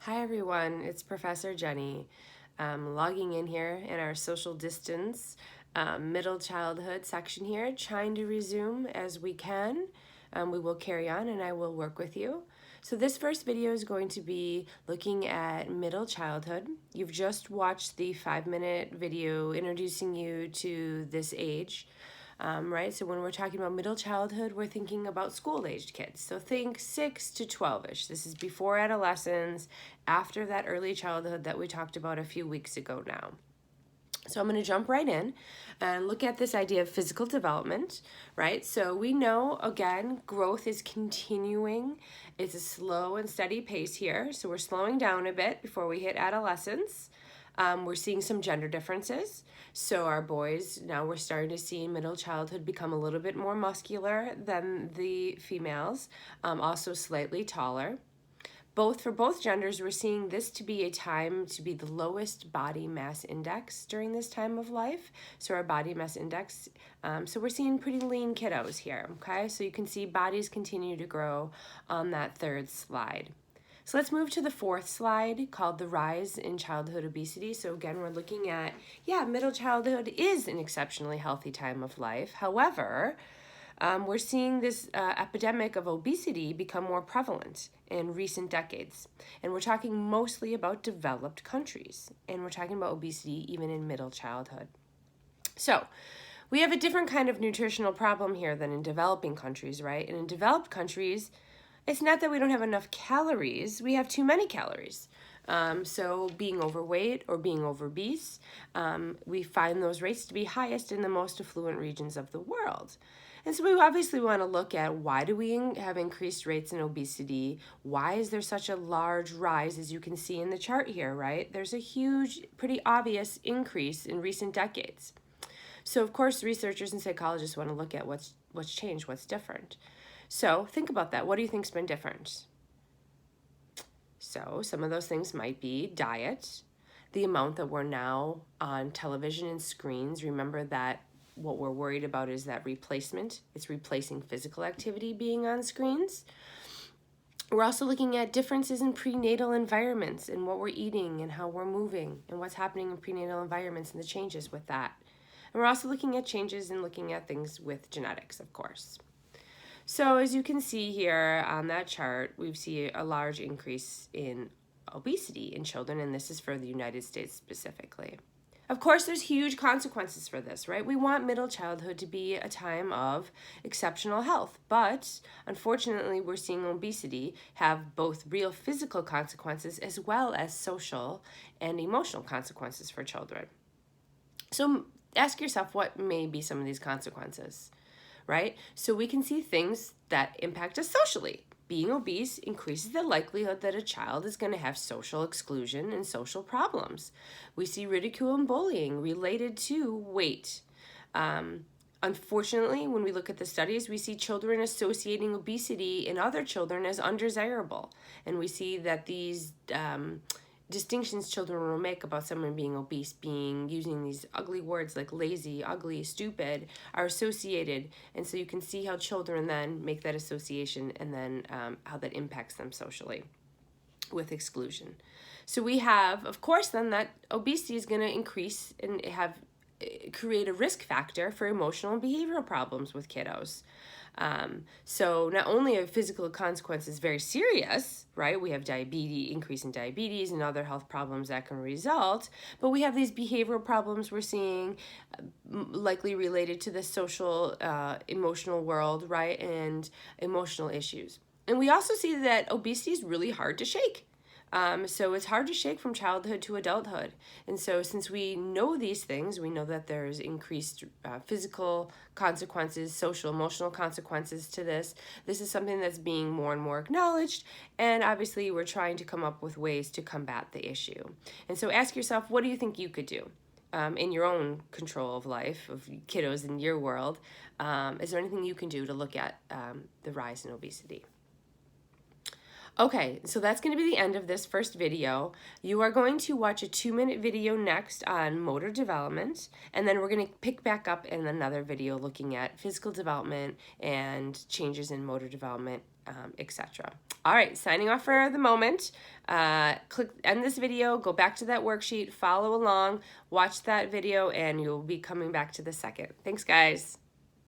Hi everyone, it's Professor Jenny. Logging in here in our social distance middle childhood section here, trying to resume as we can. We will carry on and I will work with you. So this first video is going to be looking at middle childhood. You've just watched the 5-minute video introducing you to this age. Right? So when we're talking about middle childhood, we're thinking about school-aged kids. So think 6 to 12-ish. This is before adolescence, after that early childhood that we talked about a few weeks ago now. So I'm going to jump right in and look at this idea of physical development, right? So we know, again, growth is continuing. It's a slow and steady pace here. So we're slowing down a bit before we hit adolescence. We're seeing some gender differences. So our boys, now we're starting to see middle childhood become a little bit more muscular than the females, also slightly taller. For both genders, we're seeing this to be a time to be the lowest body mass index during this time of life. So our body mass index, so we're seeing pretty lean kiddos here, okay? So you can see bodies continue to grow on that third slide. So let's move to the fourth slide called the rise in childhood obesity. So again, we're looking at, middle childhood is an exceptionally healthy time of life. However, we're seeing this epidemic of obesity become more prevalent in recent decades. And we're talking mostly about developed countries. And we're talking about obesity even in middle childhood. So we have a different kind of nutritional problem here than in developing countries, right? And in developed countries, it's not that we don't have enough calories, we have too many calories. So being overweight or being obese, we find those rates to be highest in the most affluent regions of the world. And so we obviously want to look at why do we have increased rates in obesity? Why is there such a large rise, as you can see in the chart here, right? There's a huge, pretty obvious increase in recent decades. So of course, researchers and psychologists want to look at what's changed, what's different. So think about that. What do you think's been different? So some of those things might be diet, the amount that we're now on television and screens. Remember that what we're worried about is that replacement. It's replacing physical activity being on screens. We're also looking at differences in prenatal environments and what we're eating and how we're moving and what's happening in prenatal environments and the changes with that. And we're also looking at changes and looking at things with genetics, of course. So as you can see here on that chart, we see a large increase in obesity in children, and this is for the United States specifically. Of course, there's huge consequences for this, right? We want middle childhood to be a time of exceptional health, but unfortunately, we're seeing obesity have both real physical consequences as well as social and emotional consequences for children. So ask yourself, what may be some of these consequences? Right? So we can see things that impact us socially. Being obese increases the likelihood that a child is going to have social exclusion and social problems. We see ridicule and bullying related to weight. Unfortunately, when we look at the studies, we see children associating obesity in other children as undesirable. And we see that these distinctions children will make about someone being obese, using these ugly words like lazy, ugly, stupid, are associated. And so you can see how children then make that association and then how that impacts them socially with exclusion. So we have, of course, then that obesity is going to increase and create a risk factor for emotional and behavioral problems with kiddos. So not only are physical consequences very serious, right? We have increase in diabetes and other health problems that can result, but we have these behavioral problems we're seeing likely related to the social, emotional world, right? And emotional issues. And we also see that obesity is really hard to shake. So it's hard to shake from childhood to adulthood. And so since we know these things, we know that there's increased physical consequences, social, emotional consequences to this. This is something that's being more and more acknowledged. And obviously we're trying to come up with ways to combat the issue. And so ask yourself, what do you think you could do? In your own control of life, of kiddos in your world? Is there anything you can do to look at the rise in obesity? Okay, so that's going to be the end of this first video. You are going to watch a 2-minute video next on motor development, and then we're going to pick back up in another video looking at physical development and changes in motor development etc. All right, signing off for the moment. Click end this video, go back to that worksheet, follow along, watch that video, and you'll be coming back to the second. Thanks, guys.